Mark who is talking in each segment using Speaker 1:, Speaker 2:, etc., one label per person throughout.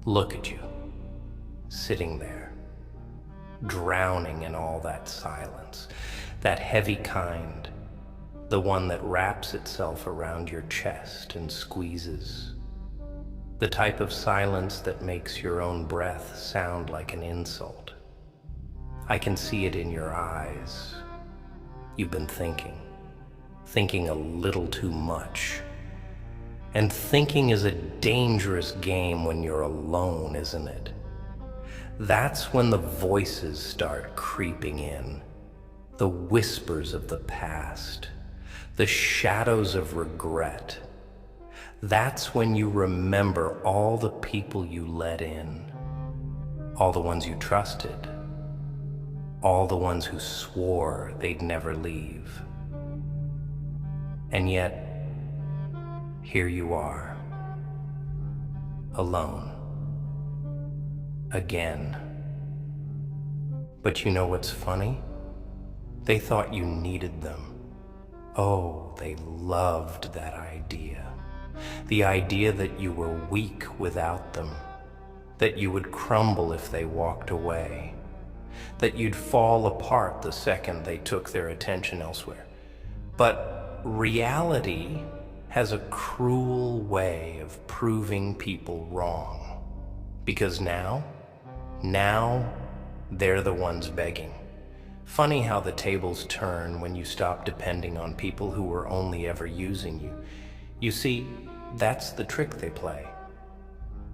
Speaker 1: look at you, sitting there, drowning in all that silence, that heavy kind, the one that wraps itself around your chest and squeezes, the type of silence that makes your own breath sound like an insult. I can see it in your eyes. You've been thinking a little too much. And thinking is a dangerous game when you're alone, isn't it? That's when the voices start creeping in, the whispers of the past, the shadows of regret. That's when you remember all the people you let in, all the ones you trusted, all the ones who swore they'd never leave. And yet, here you are, alone, again. But you know what's funny? They thought you needed them. Oh, they loved that idea. The idea that you were weak without them, that you would crumble if they walked away, that you'd fall apart the second they took their attention elsewhere. But reality has a cruel way of proving people wrong. Because now they're the ones begging. Funny how the tables turn when you stop depending on people who were only ever using you. You see, that's the trick they play.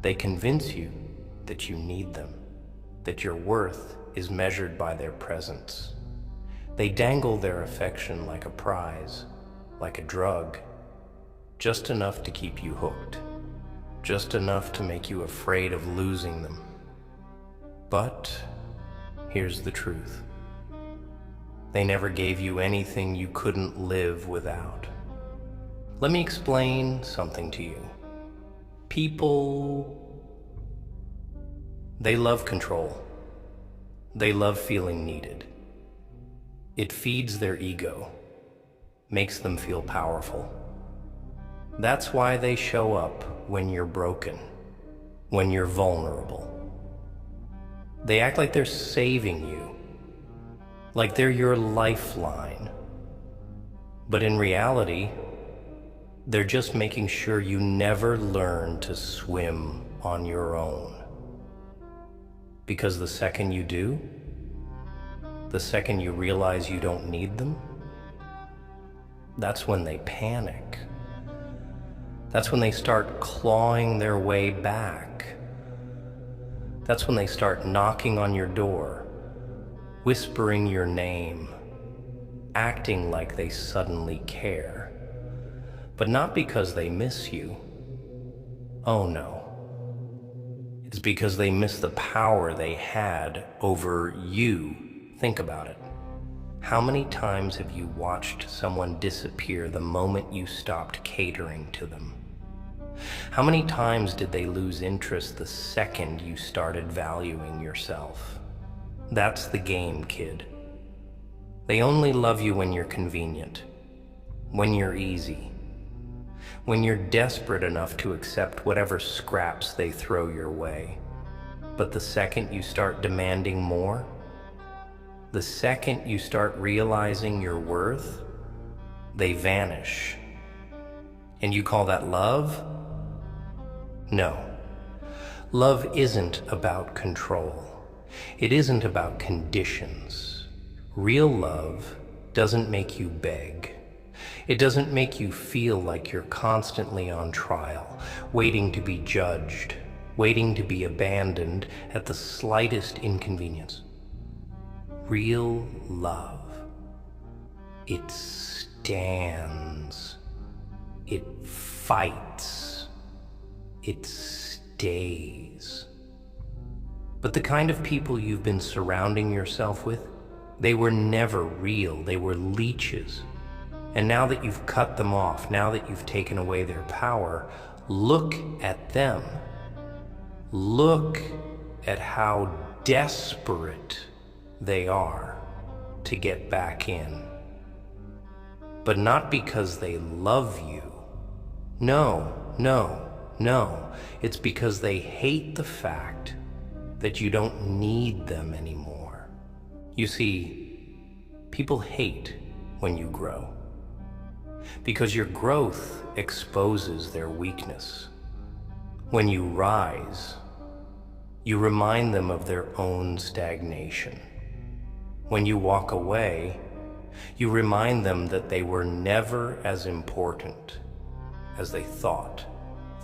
Speaker 1: They convince you that you need them, that your worth is measured by their presence. They dangle their affection like a prize, like a drug, just enough to keep you hooked, just enough to make you afraid of losing them. But here's the truth. They never gave you anything you couldn't live without. Let me explain something to you. People, they love control. They love feeling needed. It feeds their ego, makes them feel powerful. That's why they show up when you're broken, when you're vulnerable. They act like they're saving you, like they're your lifeline. But in reality, they're just making sure you never learn to swim on your own. Because the second you do, the second you realize you don't need them, that's when they panic. That's when they start clawing their way back. That's when they start knocking on your door, whispering your name, acting like they suddenly care. But not because they miss you. Oh no. It's because they miss the power they had over you. Think about it. How many times have you watched someone disappear the moment you stopped catering to them? How many times did they lose interest the second you started valuing yourself? That's the game, kid. They only love you when you're convenient, when you're easy, when you're desperate enough to accept whatever scraps they throw your way. But the second you start demanding more, the second you start realizing your worth, they vanish. And you call that love? No. Love isn't about control. It isn't about conditions. Real love doesn't make you beg. It doesn't make you feel like you're constantly on trial, waiting to be judged, waiting to be abandoned at the slightest inconvenience. Real love, it stands, it fights, it stays. But the kind of people you've been surrounding yourself with, they were never real, they were leeches. And now that you've cut them off, now that you've taken away their power, look at them. Look at how desperate they are to get back in. But not because they love you. No, No, it's because they hate the fact that you don't need them anymore. You see, people hate when you grow, because your growth exposes their weakness. When you rise, you remind them of their own stagnation. When you walk away, you remind them that they were never as important as they thought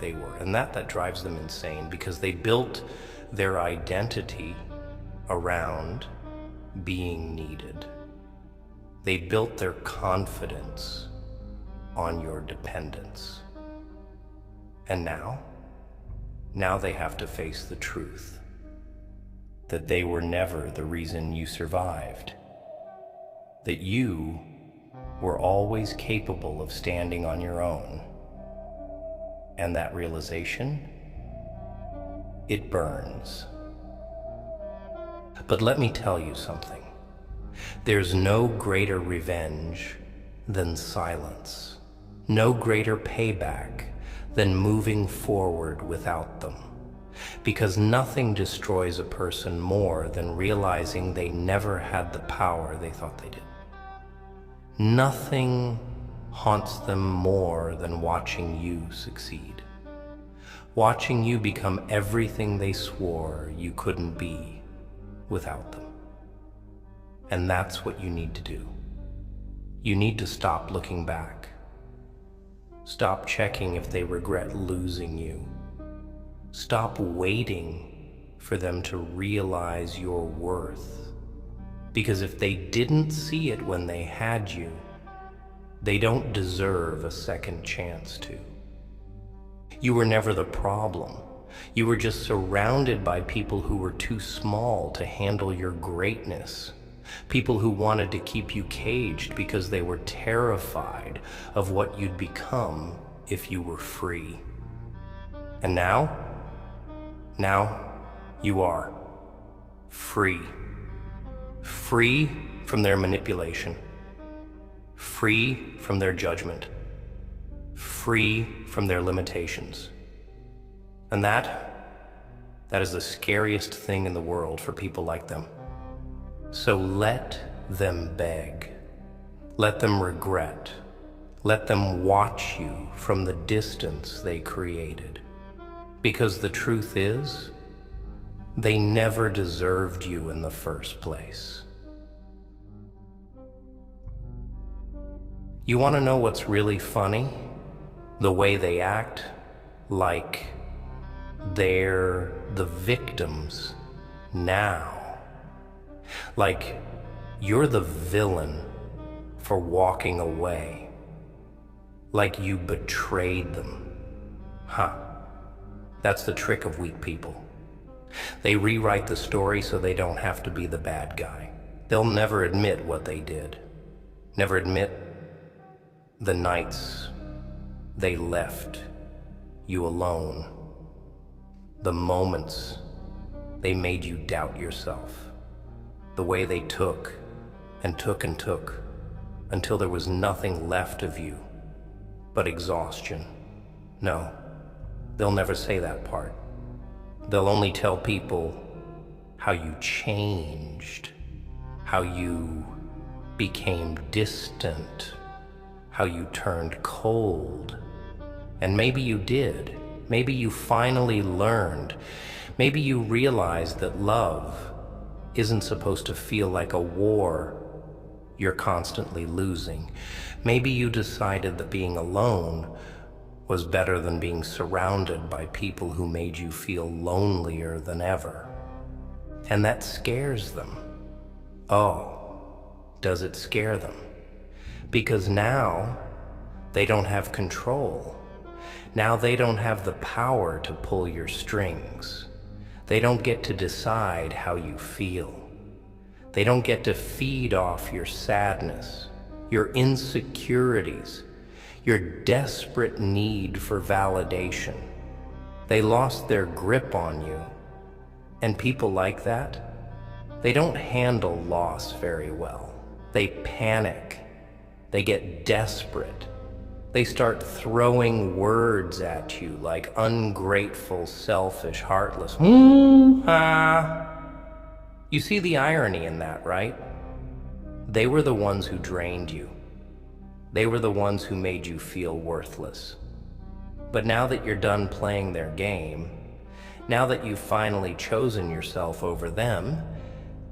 Speaker 1: they were. And that drives them insane, because they built their identity around being needed. They built their confidence on your dependence. And now they have to face the truth that they were never the reason you survived, that you were always capable of standing on your own. And that realization, it burns. But let me tell you something. There's no greater revenge than silence, no greater payback than moving forward without them. Because nothing destroys a person more than realizing they never had the power they thought they did. Nothing haunts them more than watching you succeed. Watching you become everything they swore you couldn't be without them. And that's what you need to do. You need to stop looking back. Stop checking if they regret losing you. Stop waiting for them to realize your worth. Because if they didn't see it when they had you, they don't deserve a second chance to. You were never the problem. You were just surrounded by people who were too small to handle your greatness. People who wanted to keep you caged because they were terrified of what you'd become if you were free. And now you are free. Free from their manipulation. Free from their judgment. Free from their limitations. And that is the scariest thing in the world for people like them. So let them beg. Let them regret. Let them watch you from the distance they created. Because the truth is, they never deserved you in the first place. You want to know what's really funny? The way they act like they're the victims now. Like you're the villain for walking away. Like you betrayed them. That's the trick of weak people. They rewrite the story so they don't have to be the bad guy. They'll never admit what they did. Never admit the nights they left you alone. The moments they made you doubt yourself. The way they took and took and took until there was nothing left of you but exhaustion. No, they'll never say that part. They'll only tell people how you changed, how you became distant, how you turned cold. And maybe you did. Maybe you finally learned. Maybe you realized that love isn't supposed to feel like a war you're constantly losing. Maybe you decided that being alone was better than being surrounded by people who made you feel lonelier than ever. And that scares them. Oh, does it scare them? Because now they don't have control. Now they don't have the power to pull your strings. They don't get to decide how you feel. They don't get to feed off your sadness, your insecurities, your desperate need for validation. They lost their grip on you. And people like that, they don't handle loss very well. They panic. They get desperate. They start throwing words at you like ungrateful, selfish, heartless. You see the irony in that, right? They were the ones who drained you. They were the ones who made you feel worthless. But now that you're done playing their game, now that you've finally chosen yourself over them,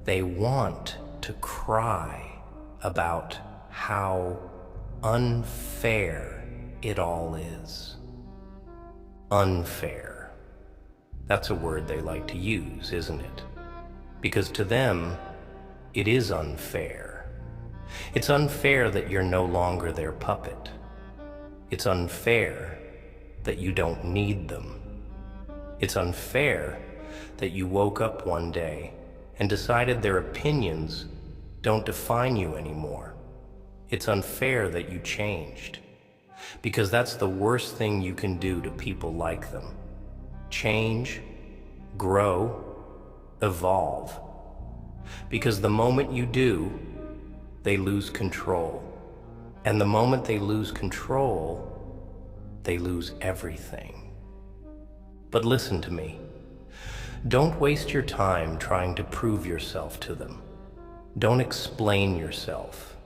Speaker 1: they want to cry about how unfair it all is. Unfair. That's a word they like to use, isn't it? Because to them, it is unfair. It's unfair that you're no longer their puppet. It's unfair that you don't need them. It's unfair that you woke up one day and decided their opinions don't define you anymore. It's unfair that you changed, because that's the worst thing you can do to people like them. Change, grow, evolve. Because the moment you do, they lose control. And the moment they lose control, they lose everything. But listen to me. Don't waste your time trying to prove yourself to them. Don't explain yourself.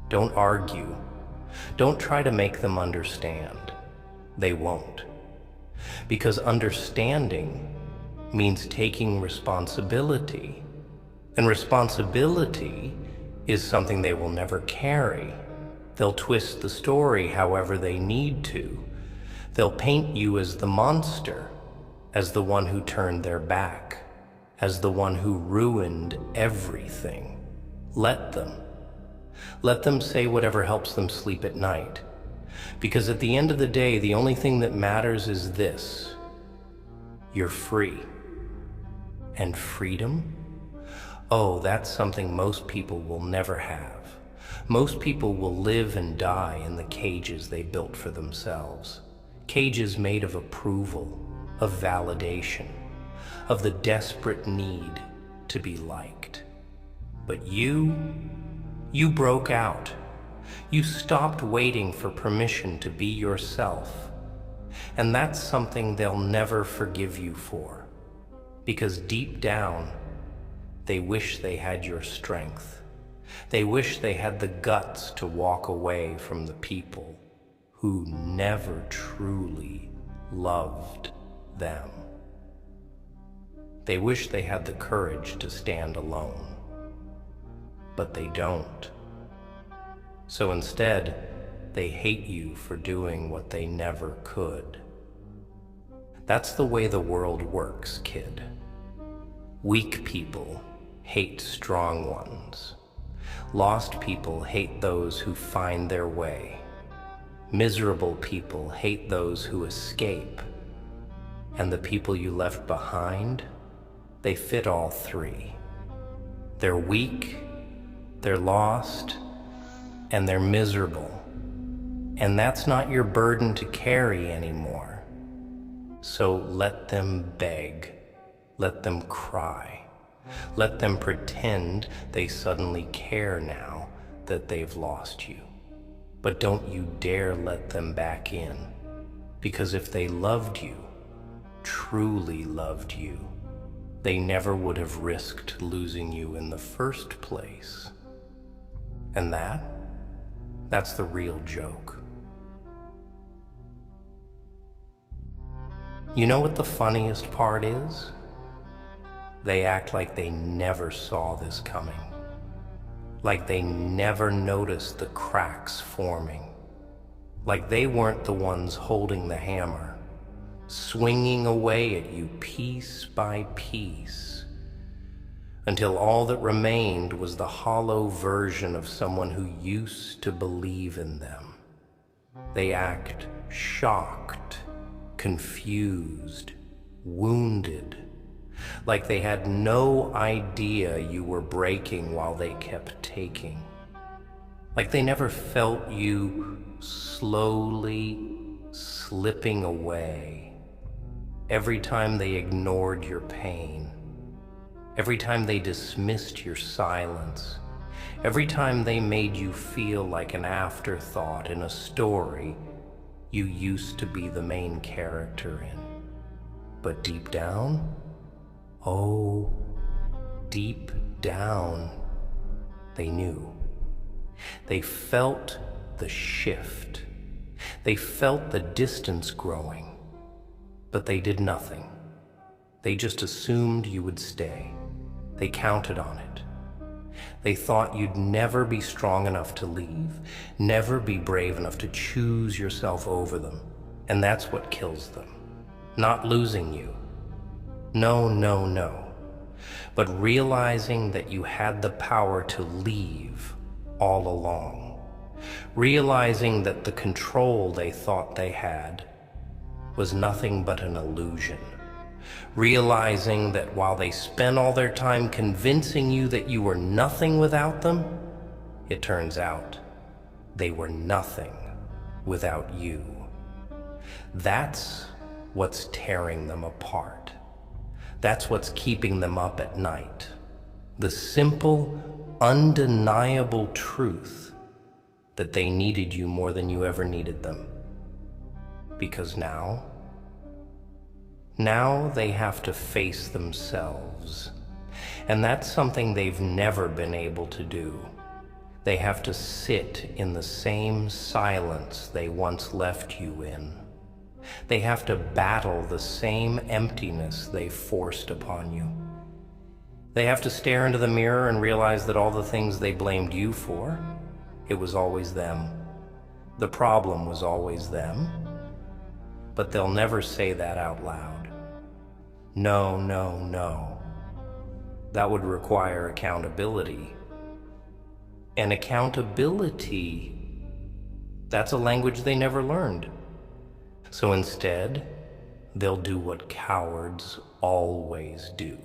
Speaker 1: Don't argue. Don't try to make them understand. They won't. Because understanding means taking responsibility. And responsibility is something they will never carry. They'll twist the story however they need to. They'll paint you as the monster, as the one who turned their back, as the one who ruined everything. Let them. Let them say whatever helps them sleep at night. Because at the end of the day, the only thing that matters is this: you're free. And freedom? Oh, that's something most people will never have. Most people will live and die in the cages they built for themselves. Cages made of approval, of validation, of the desperate need to be liked. But you broke out. You stopped waiting for permission to be yourself. And that's something they'll never forgive you for. Because deep down, they wish they had your strength. They wish they had the guts to walk away from the people who never truly loved them. They wish they had the courage to stand alone. But they don't. So instead, they hate you for doing what they never could. That's the way the world works, kid. Weak people hate strong ones. Lost people hate those who find their way. Miserable people hate those who escape. And the people you left behind, they fit all three. They're weak, they're lost, and they're miserable. And that's not your burden to carry anymore. So let them beg, let them cry, let them pretend they suddenly care now that they've lost you. But don't you dare let them back in, because if they loved you, truly loved you, they never would have risked losing you in the first place. And that's the real joke. You know what the funniest part is? They act like they never saw this coming. Like they never noticed the cracks forming. Like they weren't the ones holding the hammer, swinging away at you piece by piece, until all that remained was the hollow version of someone who used to believe in them. They act shocked, confused, wounded, like they had no idea you were breaking while they kept taking. Like they never felt you slowly slipping away every time they ignored your pain, every time they dismissed your silence, Every time they made you feel like an afterthought in a story you used to be the main character in. But deep down, oh, deep down, they knew. They felt the shift. They felt the distance growing, but they did nothing. They just assumed you would stay. They counted on it. They thought you'd never be strong enough to leave, never be brave enough to choose yourself over them. And that's what kills them. Not losing you. No, no, no. But realizing that you had the power to leave all along. Realizing that the control they thought they had was nothing but an illusion. Realizing that while they spent all their time convincing you that you were nothing without them, it turns out they were nothing without you. That's what's tearing them apart. That's what's keeping them up at night. The simple, undeniable truth that they needed you more than you ever needed them. Because now they have to face themselves. And that's something they've never been able to do. They have to sit in the same silence they once left you in. They have to battle the same emptiness they forced upon you. They have to stare into the mirror and realize that all the things they blamed you for, it was always them. The problem was always them. But they'll never say that out loud. No, no, no. That would require accountability. And accountability, that's a language they never learned. So instead, they'll do what cowards always do.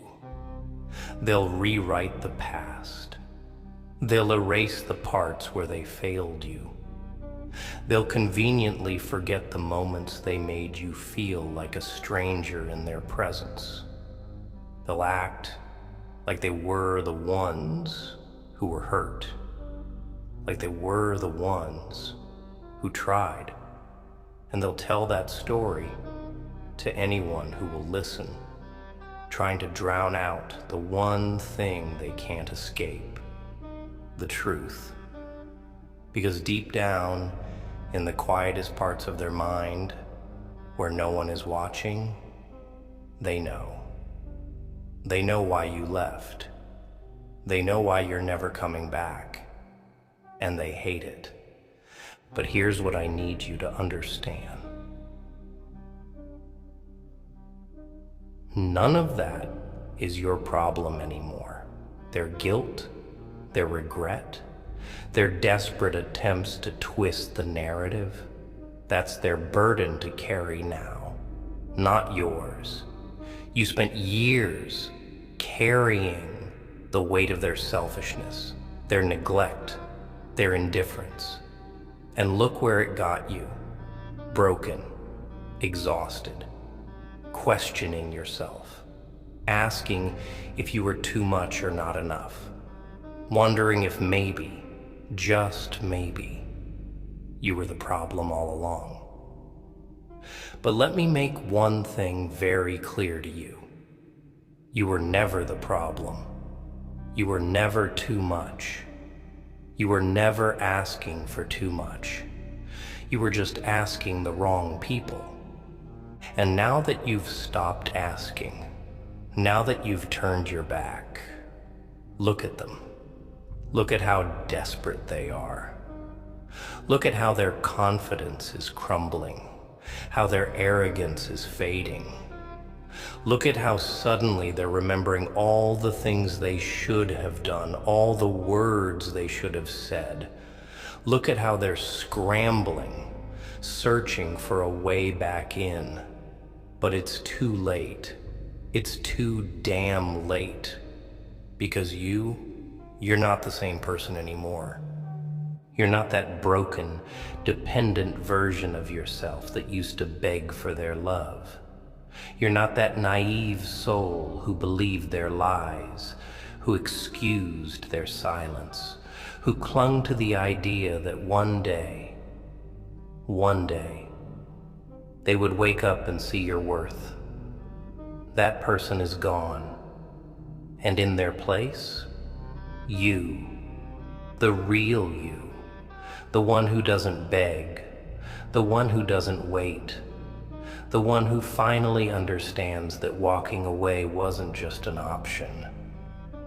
Speaker 1: They'll rewrite the past. They'll erase the parts where they failed you. They'll conveniently forget the moments they made you feel like a stranger in their presence. They'll act like they were the ones who were hurt, like they were the ones who tried. And they'll tell that story to anyone who will listen, trying to drown out the one thing they can't escape, the truth. Because deep down, in the quietest parts of their mind, where no one is watching, they know. They know why you left. They know why you're never coming back. And they hate it. But here's what I need you to understand. None of that is your problem anymore. Their guilt, their regret, their desperate attempts to twist the narrative, that's their burden to carry now, not yours. You spent years carrying the weight of their selfishness, their neglect, their indifference. And look where it got you. Broken, exhausted, questioning yourself, asking if you were too much or not enough, wondering if maybe, just maybe, you were the problem all along. But let me make one thing very clear to you. You were never the problem. You were never too much. You were never asking for too much. You were just asking the wrong people. And now that you've stopped asking, now that you've turned your back, look at them. Look at how desperate they are. Look at how their confidence is crumbling, how their arrogance is fading. Look at how suddenly they're remembering all the things they should have done, all the words they should have said. Look at how they're scrambling, searching for a way back in. But it's too late. It's too damn late. Because you're not the same person anymore. You're not that broken, dependent version of yourself that used to beg for their love. You're not that naive soul who believed their lies, who excused their silence, who clung to the idea that one day, they would wake up and see your worth. That person is gone, and in their place, you, the real you, the one who doesn't beg, the one who doesn't wait, the one who finally understands that walking away wasn't just an option.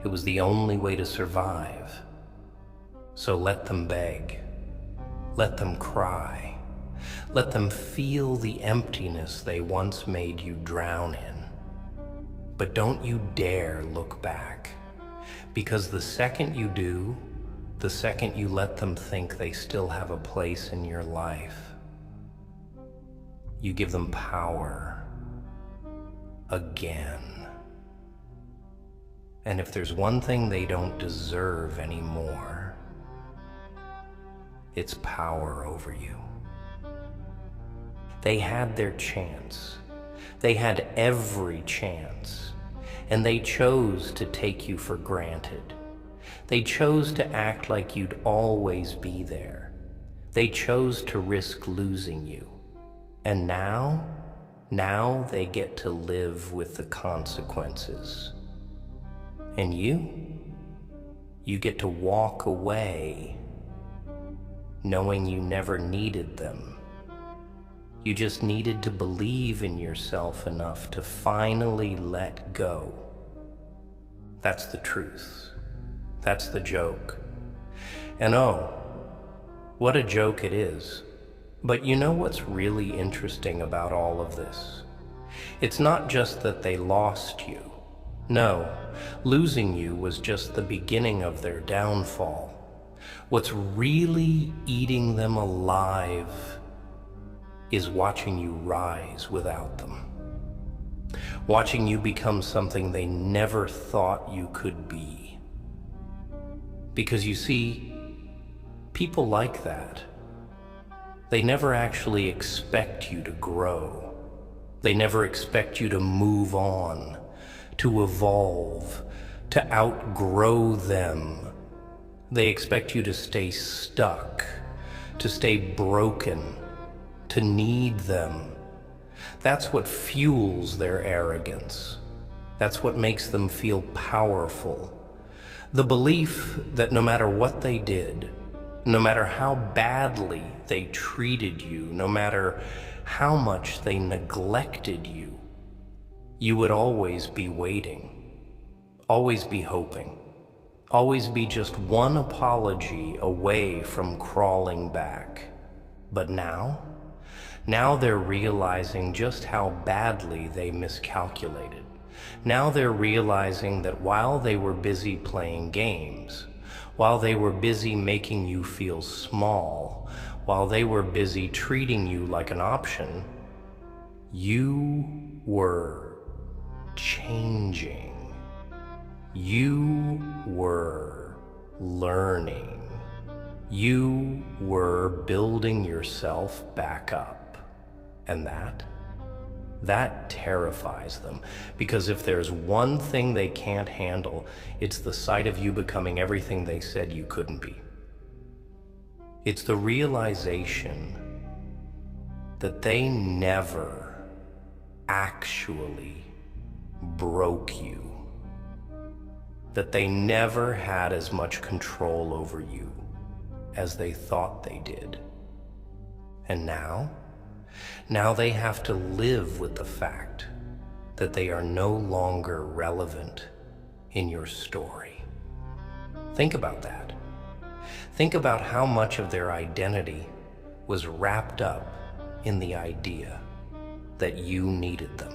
Speaker 1: It was the only way to survive. So let them beg, let them cry, let them feel the emptiness they once made you drown in. But don't you dare look back, because the second you do, the second you let them think they still have a place in your life, you give them power again. And if there's one thing they don't deserve anymore, it's power over you. They had their chance. They had every chance, and they chose to take you for granted. They chose to act like you'd always be there. They chose to risk losing you. And now they get to live with the consequences. And you get to walk away knowing you never needed them. You just needed to believe in yourself enough to finally let go. That's the truth. That's the joke. And oh, what a joke it is. But you know what's really interesting about all of this? It's not just that they lost you. No, losing you was just the beginning of their downfall. What's really eating them alive is watching you rise without them. Watching you become something they never thought you could be. Because you see, people like that, they never actually expect you to grow. They never expect you to move on, to evolve, to outgrow them. They expect you to stay stuck, to stay broken, to need them. That's what fuels their arrogance. That's what makes them feel powerful. The belief that no matter what they did, no matter how badly they treated you, no matter how much they neglected you, you would always be waiting, always be hoping, always be just one apology away from crawling back. But now they're realizing just how badly they miscalculated. Now they're realizing that while they were busy playing games, while they were busy making you feel small, while they were busy treating you like an option, you were changing. You were learning. You were building yourself back up. And that terrifies them, because if there's one thing they can't handle, it's the sight of you becoming everything they said you couldn't be. It's the realization that they never actually broke you, that they never had as much control over you as they thought they did. And now they have to live with the fact that they are no longer relevant in your story. Think about that. Think about how much of their identity was wrapped up in the idea that you needed them.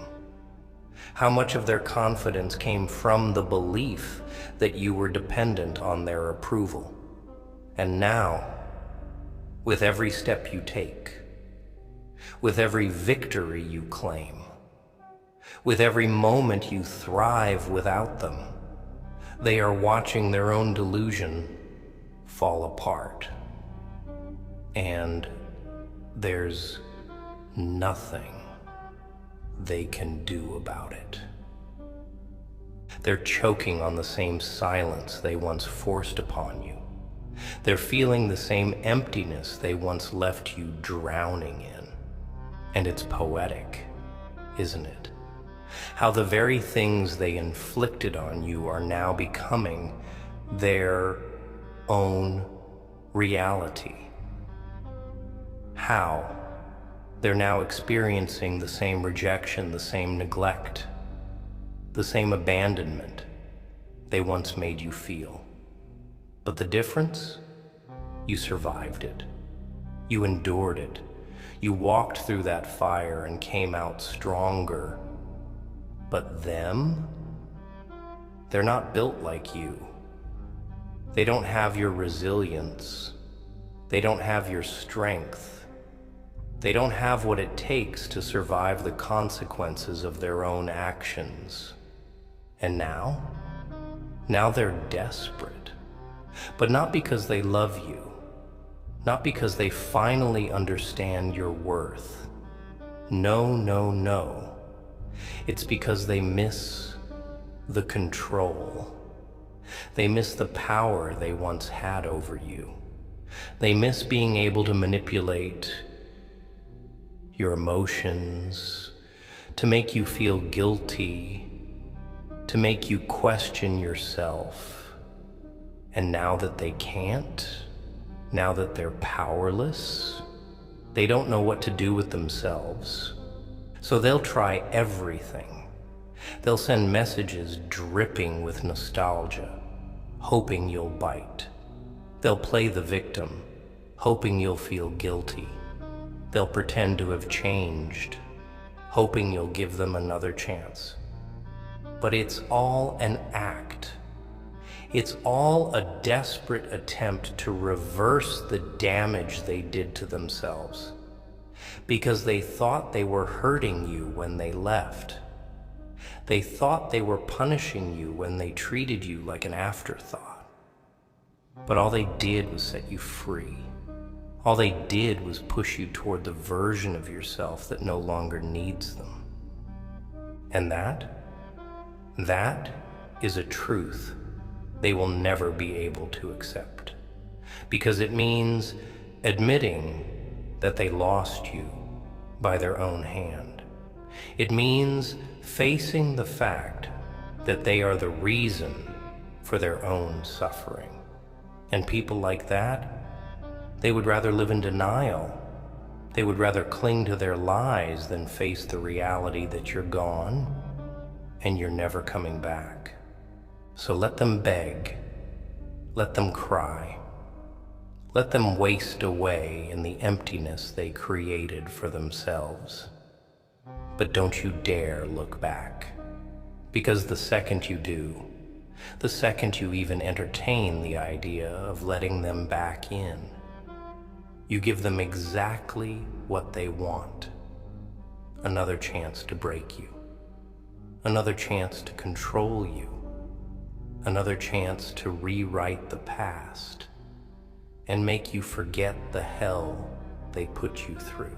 Speaker 1: How much of their confidence came from the belief that you were dependent on their approval. And now, with every step you take, with every victory you claim, with every moment you thrive without them, they are watching their own delusion fall apart. And there's nothing they can do about it. They're choking on the same silence they once forced upon you. They're feeling the same emptiness they once left you drowning in. And it's poetic, isn't it? How the very things they inflicted on you are now becoming their own reality. How they're now experiencing the same rejection, the same neglect, the same abandonment they once made you feel. But the difference? You survived it. You endured it. You walked through that fire and came out stronger. But them? They're not built like you. They don't have your resilience. They don't have your strength. They don't have what it takes to survive the consequences of their own actions. And now they're desperate. But not because they love you. Not because they finally understand your worth. No, no, no. It's because they miss the control. They miss the power they once had over you. They miss being able to manipulate your emotions, to make you feel guilty, to make you question yourself. And now that they can't, now that they're powerless, they don't know what to do with themselves. So they'll try everything. They'll send messages dripping with nostalgia, hoping you'll bite. They'll play the victim, hoping you'll feel guilty. They'll pretend to have changed, hoping you'll give them another chance. But it's all an act. It's all a desperate attempt to reverse the damage they did to themselves, because they thought they were hurting you when they left. They thought they were punishing you when they treated you like an afterthought. But all they did was set you free. All they did was push you toward the version of yourself that no longer needs them. And that is a truth they will never be able to accept, because it means admitting that they lost you by their own hand. It means facing the fact that they are the reason for their own suffering. And people like that, they would rather live in denial. They would rather cling to their lies than face the reality that you're gone and you're never coming back. So let them beg, let them cry, let them waste away in the emptiness they created for themselves. But don't you dare look back, because the second you do, the second you even entertain the idea of letting them back in, you give them exactly what they want: another chance to break you, another chance to control you, another chance to rewrite the past and make you forget the hell they put you through.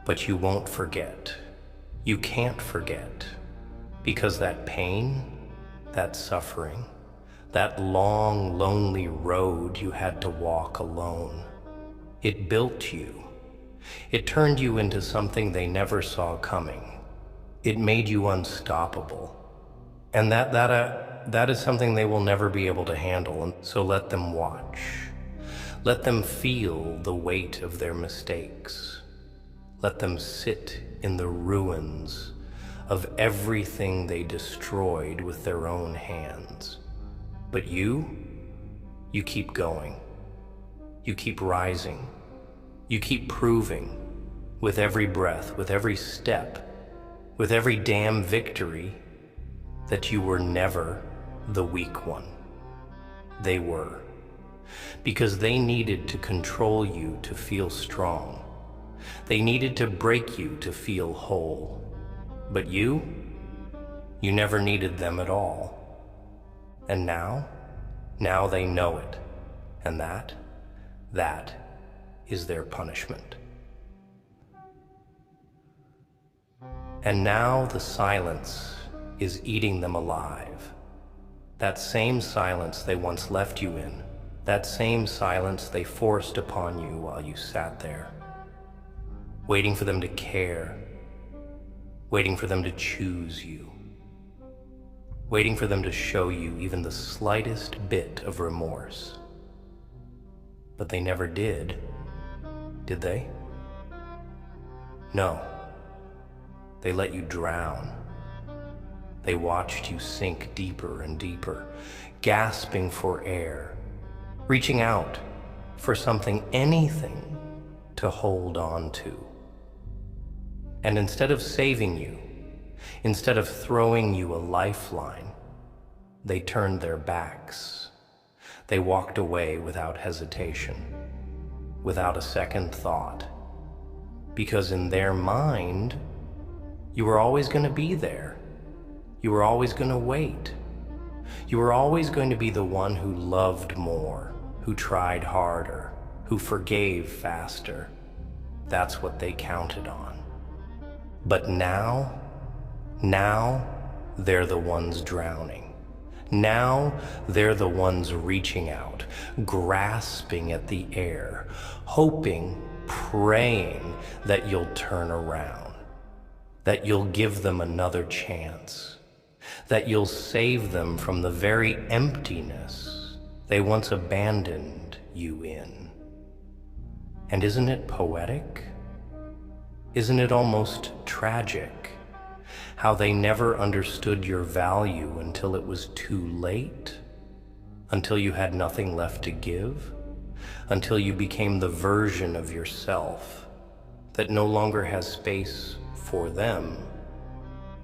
Speaker 1: But you won't forget. You can't forget, because that pain, that suffering, that long, lonely road you had to walk alone, it built you. It turned you into something they never saw coming. It made you unstoppable. And that is something they will never be able to handle. And so let them watch. Let them feel the weight of their mistakes. Let them sit in the ruins of everything they destroyed with their own hands. But you keep going. You keep rising. You keep proving with every breath, with every step, with every damn victory, that you were never the weak one. They were. Because they needed to control you to feel strong. They needed to break you to feel whole. But you never needed them at all. And now they know it. And that is their punishment. And now the silence is eating them alive. That same silence they once left you in, that same silence they forced upon you while you sat there, waiting for them to care, waiting for them to choose you, waiting for them to show you even the slightest bit of remorse. But they never did they? No. They let you drown. They watched you sink deeper and deeper, gasping for air, reaching out for something, anything to hold on to. And instead of saving you, instead of throwing you a lifeline, they turned their backs. They walked away without hesitation, without a second thought, because in their mind, you were always going to be there. You were always going to wait. You were always going to be the one who loved more, who tried harder, who forgave faster. That's what they counted on. But now they're the ones drowning. Now they're the ones reaching out, grasping at the air, hoping, praying that you'll turn around, that you'll give them another chance, that you'll save them from the very emptiness they once abandoned you in. And isn't it poetic? Isn't it almost tragic how they never understood your value until it was too late, until you had nothing left to give, until you became the version of yourself that no longer has space for them?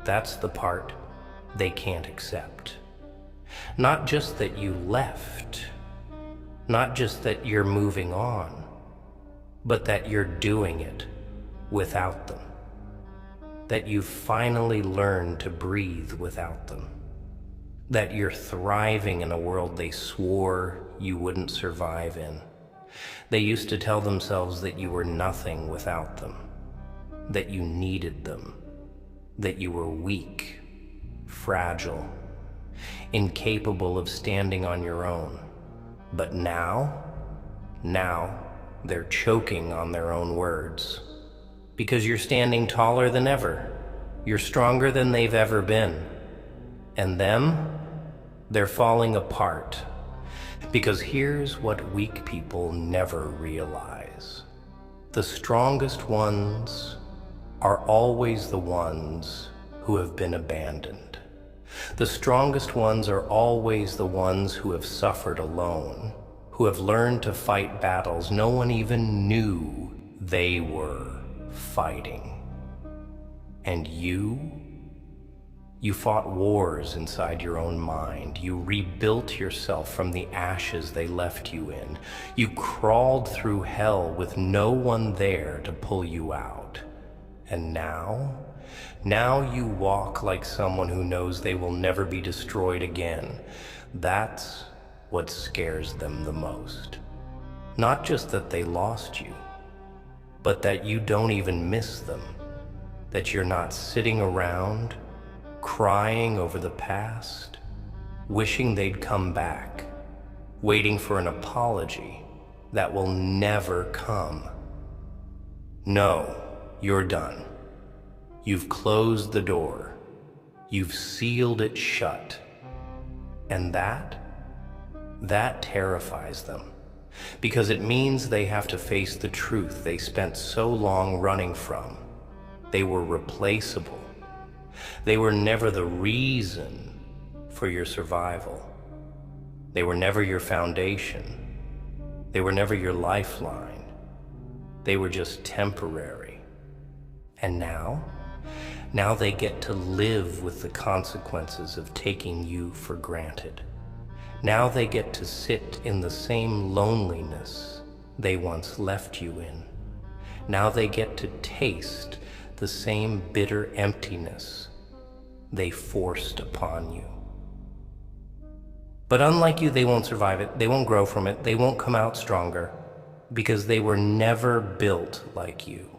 Speaker 1: That's the part they can't accept. Not just that you left, not just that you're moving on, but that you're doing it without them. That you've finally learned to breathe without them. That you're thriving in a world they swore you wouldn't survive in. They used to tell themselves that you were nothing without them, that you needed them, that you were weak, fragile, incapable of standing on your own. But now they're choking on their own words. Because you're standing taller than ever. You're stronger than they've ever been. And them, they're falling apart. Because here's what weak people never realize. The strongest ones are always the ones who have been abandoned. The strongest ones are always the ones who have suffered alone, who have learned to fight battles no one even knew they were fighting. And you fought wars inside your own mind. You rebuilt yourself from the ashes they left you in. You crawled through hell with no one there to pull you out. And now you walk like someone who knows they will never be destroyed again. That's what scares them the most. Not just that they lost you, but that you don't even miss them, that you're not sitting around, crying over the past, wishing they'd come back, waiting for an apology that will never come. No, you're done. You've closed the door. You've sealed it shut. And that terrifies them. Because it means they have to face the truth they spent so long running from. They were replaceable. They were never the reason for your survival. They were never your foundation. They were never your lifeline. They were just temporary. And now they get to live with the consequences of taking you for granted. Now they get to sit in the same loneliness they once left you in. Now they get to taste the same bitter emptiness they forced upon you. But unlike you, they won't survive it. They won't grow from it. They won't come out stronger because they were never built like you.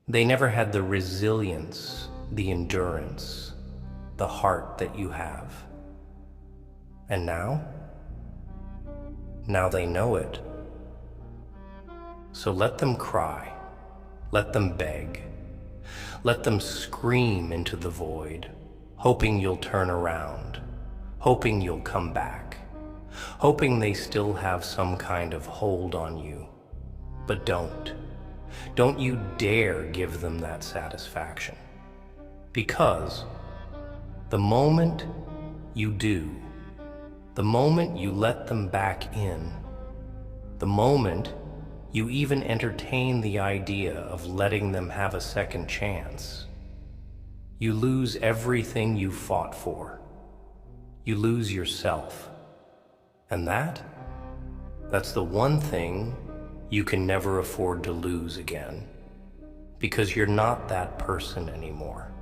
Speaker 1: They never had the resilience, the endurance, the heart that you have. And now Now they know it. So let them cry. Let them beg. Let them scream into the void, hoping you'll turn around, hoping you'll come back, hoping they still have some kind of hold on you. But don't. Don't you dare give them that satisfaction. Because the moment you do, the moment you let them back in, the moment you even entertain the idea of letting them have a second chance, you lose everything you fought for. You lose yourself. And that's the one thing you can never afford to lose again, because you're not that person anymore.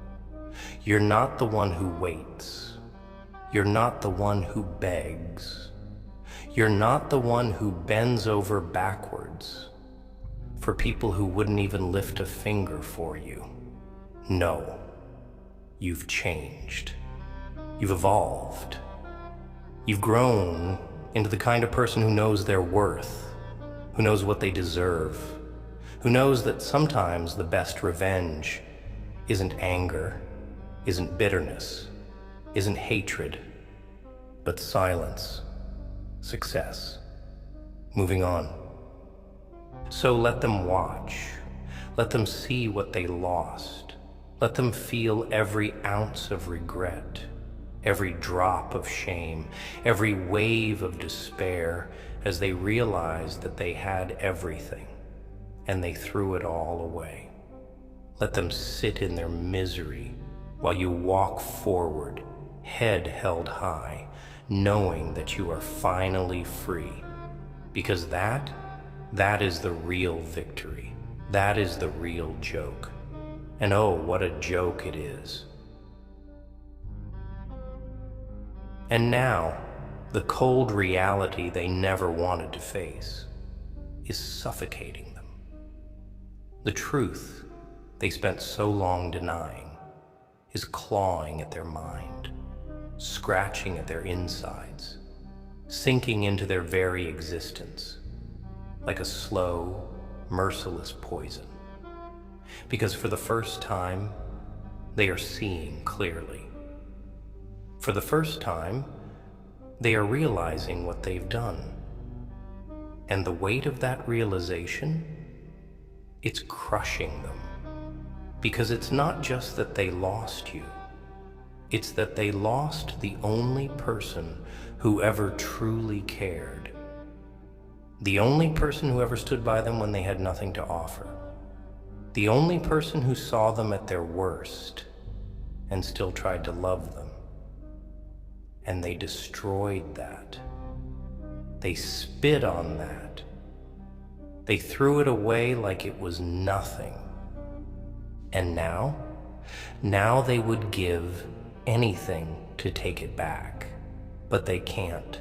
Speaker 1: You're not the one who waits. You're not the one who begs. You're not the one who bends over backwards for people who wouldn't even lift a finger for you. No, you've changed. You've evolved. You've grown into the kind of person who knows their worth, who knows what they deserve, who knows that sometimes the best revenge isn't anger, isn't bitterness, isn't hatred, but silence, success, moving on. So let them watch. Let them see what they lost. Let them feel every ounce of regret, every drop of shame, every wave of despair as they realized that they had everything and they threw it all away. Let them sit in their misery while you walk forward, head held high, knowing that you are finally free. Because that is the real victory. That is the real joke. And oh, what a joke it is. And now, the cold reality they never wanted to face is suffocating them. The truth they spent so long denying is clawing at their mind, scratching at their insides, sinking into their very existence like a slow, merciless poison. Because for the first time, they are seeing clearly. For the first time, they are realizing what they've done. And the weight of that realization, it's crushing them. Because it's not just that they lost you, it's that they lost the only person who ever truly cared. The only person who ever stood by them when they had nothing to offer. The only person who saw them at their worst and still tried to love them. And they destroyed that. They spit on that. They threw it away like it was nothing. And now they would give anything to take it back, but they can't.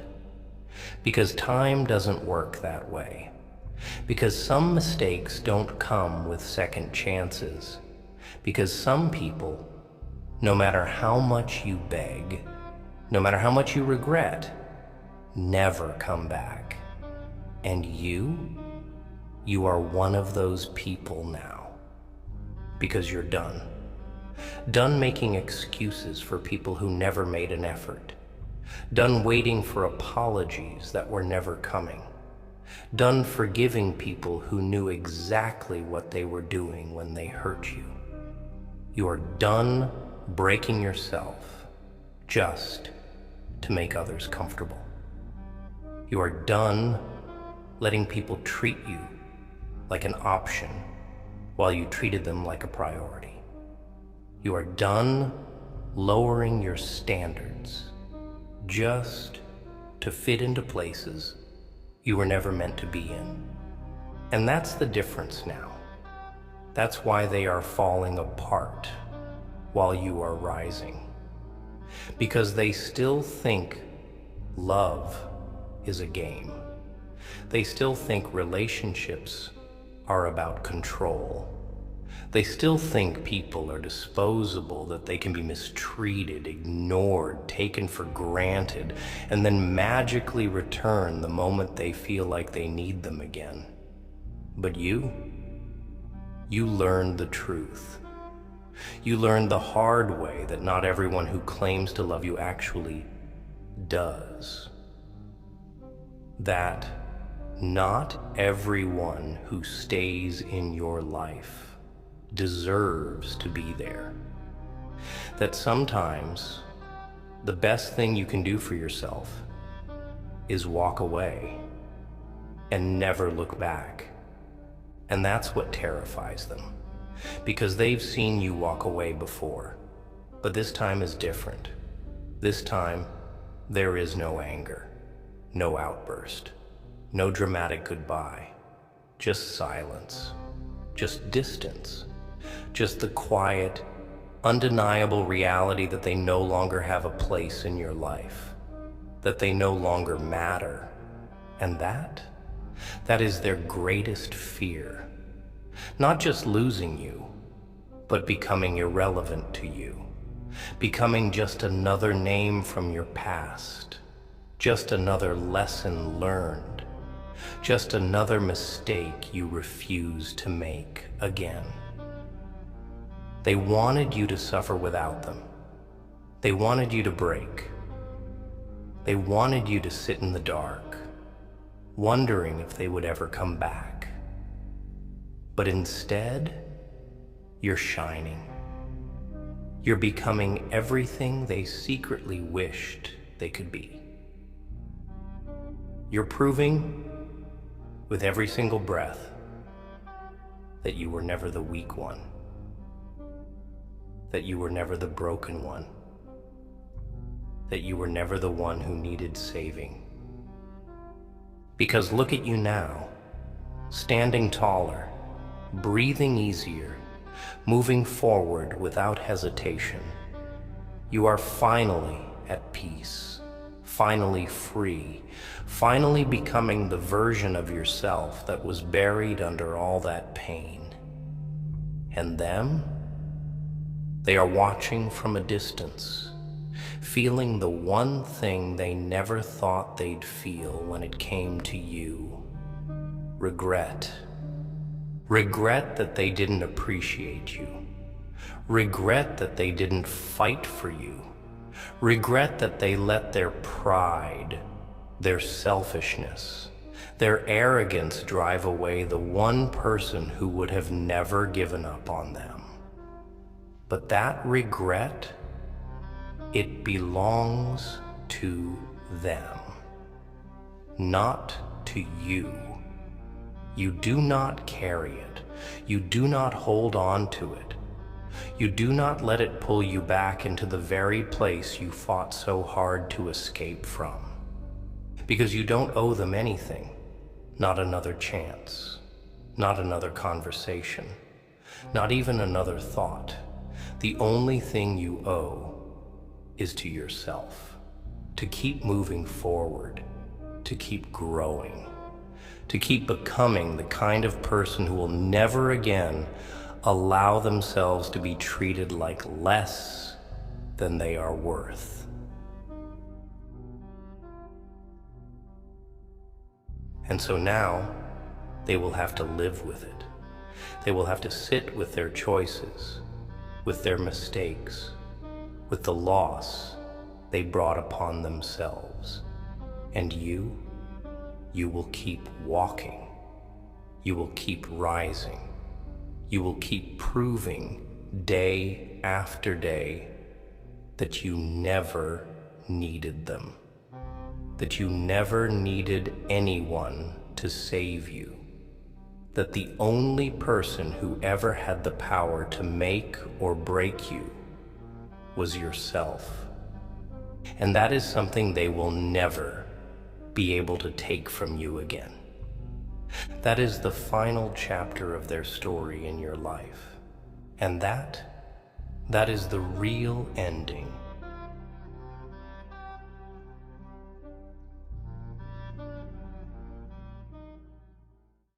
Speaker 1: Because time doesn't work that way. Because some mistakes don't come with second chances. Because some people, no matter how much you beg, no matter how much you regret, never come back. And you are one of those people now. Because you're done. Done making excuses for people who never made an effort. Done waiting for apologies that were never coming. Done forgiving people who knew exactly what they were doing when they hurt you. You are done breaking yourself just to make others comfortable. You are done letting people treat you like an option while you treated them like a priority. You are done lowering your standards just to fit into places you were never meant to be in. And that's the difference now. That's why they are falling apart while you are rising. Because they still think love is a game. They still think relationships are about control. They still think people are disposable, that they can be mistreated, ignored, taken for granted, and then magically return the moment they feel like they need them again. But you learned the truth. You learned the hard way that not everyone who claims to love you actually does. That not everyone who stays in your life deserves to be there. That sometimes the best thing you can do for yourself is walk away and never look back. And that's what terrifies them, because they've seen you walk away before. But this time is different. This time, there is no anger, no outburst, no dramatic goodbye, just silence, just distance, just the quiet, undeniable reality that they no longer have a place in your life, that they no longer matter. And that is their greatest fear. Not just losing you, but becoming irrelevant to you, becoming just another name from your past, just another lesson learned, just another mistake you refuse to make again. They wanted you to suffer without them. They wanted you to break. They wanted you to sit in the dark, wondering if they would ever come back. But instead, you're shining. You're becoming everything they secretly wished they could be. You're proving with every single breath that you were never the weak one, that you were never the broken one, that you were never the one who needed saving. Because look at you now, standing taller, breathing easier, moving forward without hesitation. You are finally at peace, finally free, finally becoming the version of yourself that was buried under all that pain. And them? They are watching from a distance, feeling the one thing they never thought they'd feel when it came to you: regret. Regret that they didn't appreciate you. Regret that they didn't fight for you. Regret that they let their pride, their selfishness, their arrogance drive away the one person who would have never given up on them. But that regret, it belongs to them, not to you. You do not carry it. You do not hold on to it. You do not let it pull you back into the very place you fought so hard to escape from. Because you don't owe them anything, not another chance, not another conversation, not even another thought. The only thing you owe is to yourself, to keep moving forward, to keep growing, to keep becoming the kind of person who will never again allow themselves to be treated like less than they are worth. And so now they will have to live with it. They will have to sit with their choices, with their mistakes, with the loss they brought upon themselves. And you will keep walking. You will keep rising. You will keep proving day after day that you never needed them, that you never needed anyone to save you, that the only person who ever had the power to make or break you was yourself. And that is something they will never be able to take from you again. That is the final chapter of their story in your life. And that is the real ending